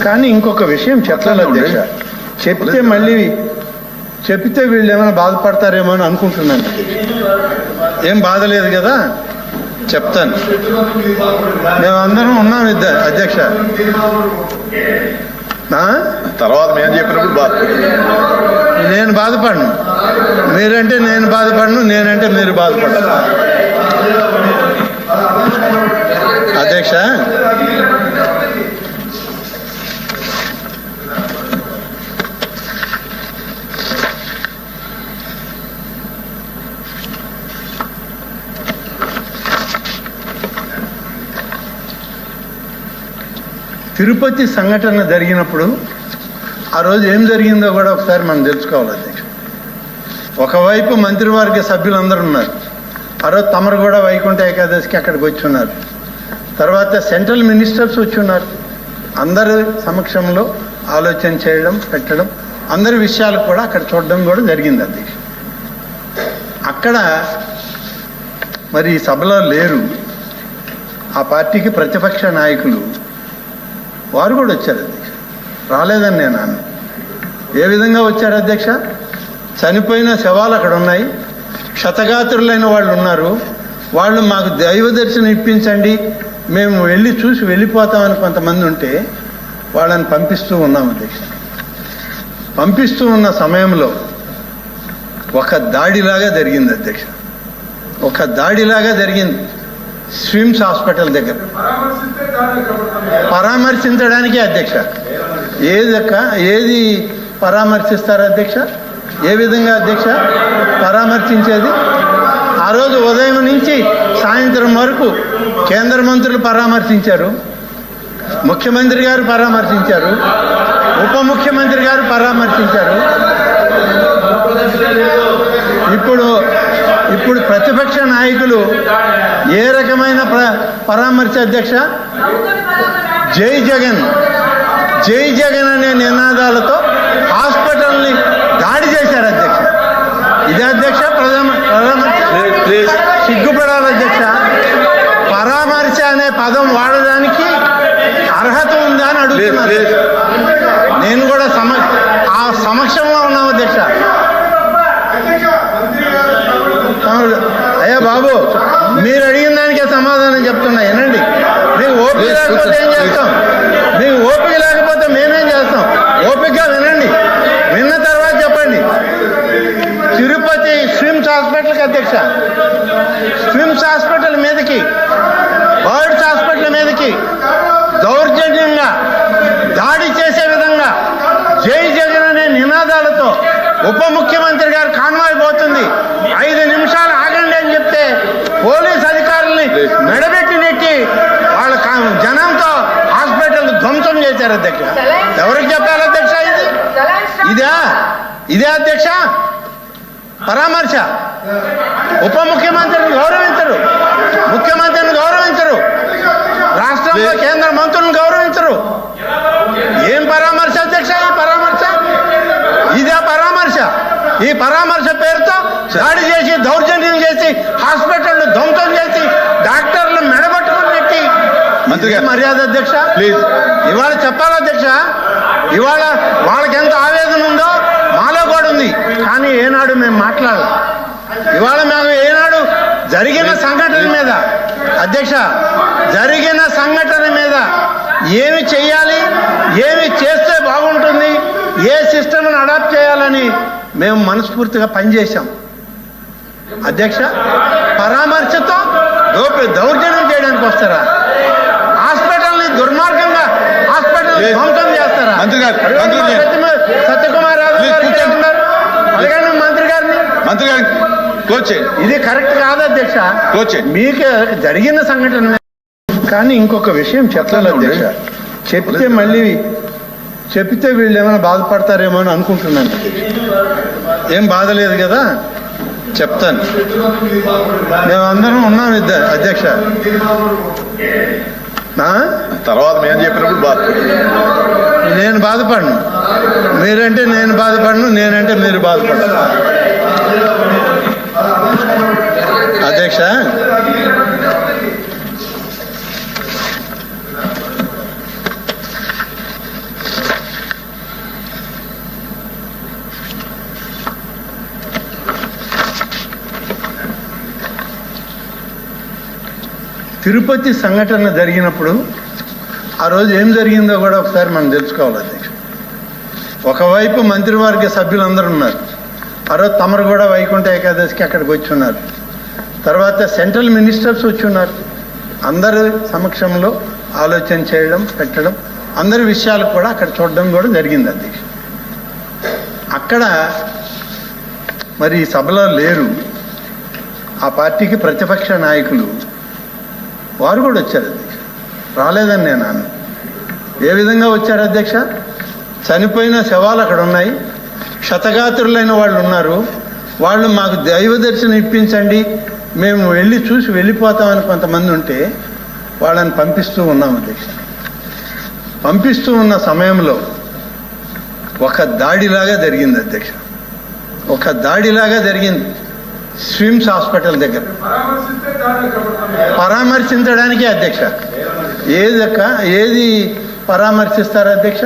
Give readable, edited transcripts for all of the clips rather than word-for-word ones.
కానీ ఇంకొక విషయం చెప్పాలి అధ్యక్ష. చెప్తే మళ్ళీ చెప్తే వీళ్ళు ఏమైనా బాధపడతారేమో అని అనుకుంటున్నాను. ఏం బాధ లేదు కదా, చెప్తాను. మేమందరం ఉన్నాం అధ్యక్ష. తర్వాత మేము చెప్పినప్పుడు బాధ. నేను బాధపడను, మీరంటే నేను బాధపడను, నేనంటే మీరు బాధపడరు అధ్యక్ష. తిరుపతి సంఘటన జరిగినప్పుడు ఆ రోజు ఏం జరిగిందో కూడా ఒకసారి మనం తెలుసుకోవాలి అధ్యక్ష. ఒకవైపు మంత్రివర్గ సభ్యులందరూ ఉన్నారు. ఆ రోజు తమరు కూడా వైకుంఠ ఏకాదశికి అక్కడికి వచ్చి ఉన్నారు. తర్వాత సెంట్రల్ మినిస్టర్స్ వచ్చి ఉన్నారు. అందరి సమక్షంలో ఆలోచన చేయడం, పెట్టడం, అందరి విషయాలు కూడా అక్కడ చూడడం కూడా జరిగింది అధ్యక్ష. అక్కడ మరి సభలో లేరు ఆ పార్టీకి ప్రతిపక్ష నాయకులు, వారు కూడా వచ్చారు అధ్యక్ష. రాలేదని నేను అన్నాను. ఏ విధంగా వచ్చారు అధ్యక్ష? చనిపోయిన శవాలు అక్కడ ఉన్నాయి, క్షతగాత్రులైన వాళ్ళు ఉన్నారు. వాళ్ళు మాకు దైవ దర్శనం ఇప్పించండి, మేము వెళ్ళి చూసి వెళ్ళిపోతామని కొంతమంది ఉంటే వాళ్ళని పంపిస్తూ ఉన్నాం అధ్యక్ష. పంపిస్తూ ఉన్న సమయంలో ఒక దాడిలాగా జరిగింది అధ్యక్ష. ఒక దాడిలాగా జరిగింది స్విమ్స్ హాస్పిటల్ దగ్గర. పరామర్శించడానికి అధ్యక్ష. ఏది పరామర్శిస్తారు అధ్యక్ష? ఏ విధంగా అధ్యక్ష పరామర్శించేది? ఆ రోజు ఉదయం నుంచి సాయంత్రం వరకు కేంద్ర మంత్రులు పరామర్శించారు, ముఖ్యమంత్రి గారు పరామర్శించారు, ఉప ముఖ్యమంత్రి గారు పరామర్శించారు. ఇప్పుడు ప్రతిపక్ష నాయకులు ఏ రకమైన పరామర్శ అధ్యక్ష? జై జగన్, జై జగన్ అనే నినాదాలతో హాస్పిటల్ని దాడి చేశారు అధ్యక్ష. ఇదే అధ్యక్ష ప్రధానమంత్రి సిగ్గుపడాలి అధ్యక్ష. పరామర్శ అనే పదం వాడడానికి అర్హత ఉందా అని అడుగుతున్నాను. నేను కూడా ఆ సమక్షంలో ఉన్నాం అధ్యక్ష. అయ్యా బాబు, మీరు అడిగిన దానికే సమాధానం చెప్తున్నా, వినండి. మీకు ఓపిక లేకపోతే ఏం చేస్తాం? మీకు ఓపిక లేకపోతే మేమేం చేస్తాం? ఓపికగా వినండి, విన్న తర్వాత చెప్పండి. తిరుపతి స్విమ్స్ హాస్పిటల్కి అధ్యక్ష, స్విమ్స్ హాస్పిటల్ మీదకి, బర్డ్స్ హాస్పిటల్ మీదకి దౌర్జన్యంగా దాడి చేసే విధంగా జై జగన్ అనే నినాదాలతో ఉప ముఖ్యమంత్రి గారు కాన్వాయ్ పోతుంది, 5 నిమిషాలు ఆగండి అని చెప్తే పోలీస్ అధికారుల్ని మెడబెట్టి నెట్టి వాళ్ళ జనంతో హాస్పిటల్ ధ్వంసం చేశారు అధ్యక్ష. ఎవరికి చెప్పాలి అధ్యక్ష? ఇదే అధ్యక్ష పరామర్శ? ఉప ముఖ్యమంత్రిని గౌరవించరు, ముఖ్యమంత్రిని గౌరవించరు, రాష్ట్రంలో కేంద్ర మంత్రులను గౌరవించరు. ఏం పరామర్శ అధ్యక్ష? ఈ పరామర్శ ఇదే పరామర్శ? ఈ పరామర్శ పేరుతో దాడి చేసి, దౌర్జన్యం చేసి, హాస్పిటల్ ధ్వంసం చేసి, డాక్టర్లు మెడబట్టుకుని నెట్టి మర్యాద అధ్యక్ష? ప్లీజ్ ఇవాళ చెప్పాలి అధ్యక్ష. ఇవాళ వాళ్ళకి ఎంత ఆవేదన ఉందో మాలో కూడా ఉంది, కానీ ఏనాడు మేము మాట్లాడాలి. ఇవాళ మేము ఏనాడు జరిగిన సంఘటన మీద అధ్యక్ష, జరిగిన సంఘటన మీద ఏమి చెయ్యాలి, ఏమి చేస్తే బాగుంటుంది, ఏ సిస్టమ్ని అడాప్ట్ చేయాలని మేము మనస్ఫూర్తిగా పనిచేశాం అధ్యక్ష. పరామర్శతో దౌర్జన్యం చేయడానికి వస్తారా? హాస్పిటల్ని దుర్మార్గంగా హాస్పిటల్ ధ్వంసం చేస్తారా? సత్యకుమార్ యాదవ్ గారు ఉన్నారు, అలాగే మంత్రి గారిని. ఇది కరెక్ట్ కాదు అధ్యక్ష. మీకు జరిగిన సంఘటన. కానీ ఇంకొక విషయం చెప్పాలి అధ్యక్ష. చెప్తే వీళ్ళు ఏమైనా బాధపడతారేమో అని అనుకుంటున్నాను. ఏం బాధ లేదు కదా, చెప్తాను. మేమందరం ఉన్నాం అధ్యక్ష. తర్వాత మేము చెప్పినప్పుడు బాధ. నేను బాధపడను, మీరంటే నేను బాధపడను, నేనంటే మీరు బాధపడరు అధ్యక్ష. తిరుపతి సంఘటన జరిగినప్పుడు ఆ రోజు ఏం జరిగిందో కూడా ఒకసారి మనం తెలుసుకోవాలి అధ్యక్ష. ఒకవైపు మంత్రివర్గ సభ్యులందరూ ఉన్నారు. ఆ రోజు తమరు కూడా వైకుంఠ ఏకాదశికి అక్కడికి వచ్చి ఉన్నారు. తర్వాత సెంట్రల్ మినిస్టర్స్ వచ్చి ఉన్నారు. అందరి సమక్షంలో ఆలోచన చేయడం, పెట్టడం, అందరి విషయాలు కూడా అక్కడ చూడడం కూడా జరిగింది అధ్యక్ష. అక్కడ మరి ఈ సభలో లేరు ఆ పార్టీకి ప్రతిపక్ష నాయకులు, వారు కూడా వచ్చారు అధ్యక్ష. రాలేదని నేను అన్నాను. ఏ విధంగా వచ్చారు అధ్యక్ష? చనిపోయిన శవాలు అక్కడ ఉన్నాయి, క్షతగాత్రులైన వాళ్ళు ఉన్నారు. వాళ్ళు మాకు దైవ దర్శనం ఇప్పించండి, మేము వెళ్ళి చూసి వెళ్ళిపోతామని కొంతమంది ఉంటే వాళ్ళని పంపిస్తూ ఉన్నాం అధ్యక్ష. పంపిస్తూ ఉన్న సమయంలో ఒక దాడిలాగా జరిగింది అధ్యక్ష. ఒక దాడిలాగా జరిగింది స్విమ్స్ హాస్పిటల్ దగ్గర. పరామర్శించడానికి అధ్యక్ష. ఏది పరామర్శిస్తారు అధ్యక్ష?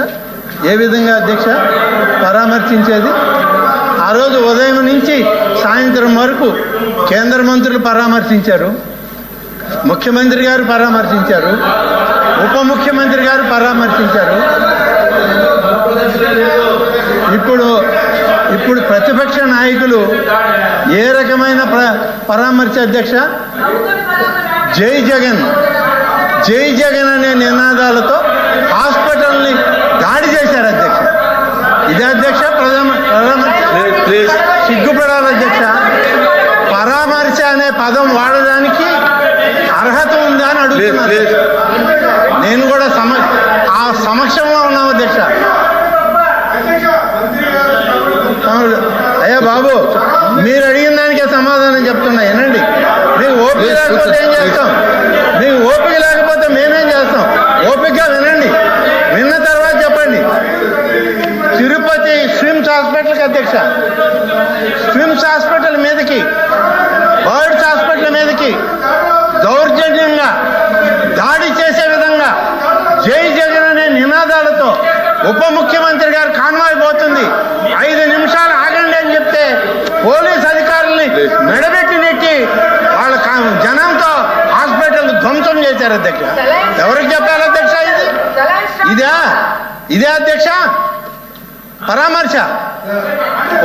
ఏ విధంగా అధ్యక్ష పరామర్శించేది? ఆ రోజు ఉదయం నుంచి సాయంత్రం వరకు కేంద్ర మంత్రులు పరామర్శించారు, ముఖ్యమంత్రి గారు పరామర్శించారు, ఉప ముఖ్యమంత్రి గారు పరామర్శించారు. ఇప్పుడు ప్రతిపక్ష నాయకులు ఏ రకమైన పరామర్శ అధ్యక్ష? జై జగన్, జై జగన్ అనే నినాదాలతో హాస్పిటల్ని దాడి చేశారు అధ్యక్ష. ఇదే అధ్యక్ష సిగ్గుపడాలి అధ్యక్ష. పరామర్శ అనే పదం వాడడానికి అర్హత ఉందా అని అడుగుతున్నాను. నేను కూడా ఆ సమక్షంలో ఉన్నాం అధ్యక్ష. అయ్యా బాబు, మీరు అడిగిన దానికే సమాధానం చెప్తున్నా వినండి. మీకు ఓపిక లేకపోతే ఏం చేస్తాం? మీకు ఓపిక లేకపోతే మేమేం చేస్తాం? ఓపికగా వినండి, విన్న తర్వాత చెప్పండి. తిరుపతి స్విమ్స్ హాస్పిటల్కి అధ్యక్ష, స్విమ్స్ హాస్పిటల్ మీదకి, బర్డ్స్ హాస్పిటల్ మీదకి దౌర్జన్యంగా దాడి చేసే విధంగా జై జగన్ అనే నినాదాలతో ఉప ముఖ్యమంత్రి గారు కాన్వాయ్ పోతుంది, 5 నిమిషాలు ఆగండి అని చెప్తే పోలీస్ అధికారుల్ని మెడబెట్టి నెట్టి వాళ్ళ జనంతో హాస్పిటల్ ధ్వంసం చేశారు అధ్యక్ష. ఎవరికి చెప్పాలి అధ్యక్ష? ఇదే అధ్యక్ష పరామర్శ?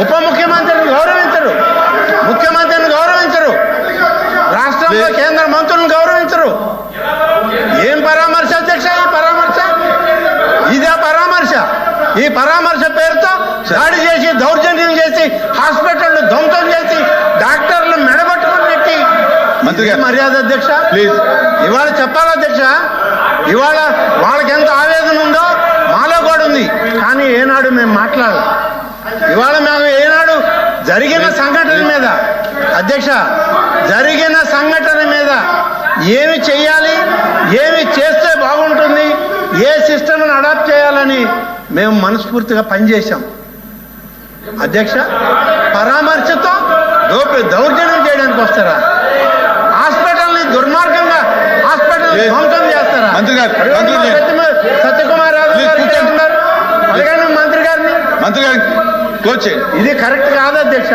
ఉప ముఖ్యమంత్రిని గౌరవించరు, ముఖ్యమంత్రిని గౌరవించరు, రాష్ట్రంలో కేంద్ర మంత్రులను గౌరవించరు. ఏం పరామర్శ అధ్యక్ష? ఈ పరామర్శ ఇదే పరామర్శ? ఈ పరామర్శ పేరుతో దాడి చేసి, దౌర్జన్యం చేసి, హాస్పిటల్ ధ్వంసం చేసి, డాక్టర్లు మెడబట్టుకుని నెట్టి మర్యాద అధ్యక్ష? ప్లీజ్ ఇవాళ చెప్పాలి అధ్యక్ష. ఇవాళ వాళ్ళకి ఎంత ఆవేదన ఉందో మాలో కూడా ఉంది, కానీ ఏనాడు మేము మాట్లాడాలి. ఇవాళ మేము ఏనాడు జరిగిన సంఘటన మీద అధ్యక్ష, జరిగిన సంఘటన మీద ఏమి చెయ్యాలి, ఏమి చేస్తే బాగుంటుంది, ఏ సిస్టమ్ని అడాప్ట్ చేయాలని మేము మనస్ఫూర్తిగా పనిచేశాం అధ్యక్ష. పరామర్శతో దౌర్జన్యం చేయడానికి వస్తారా? హాస్పిటల్ని దుర్మార్గంగా హాస్పిటల్ ధ్వంసం చేస్తారా? సత్యకుమార్ యాదవ్ గారు అడగండి మంత్రి గారిని. ఇది కరెక్ట్ కాదు అధ్యక్ష.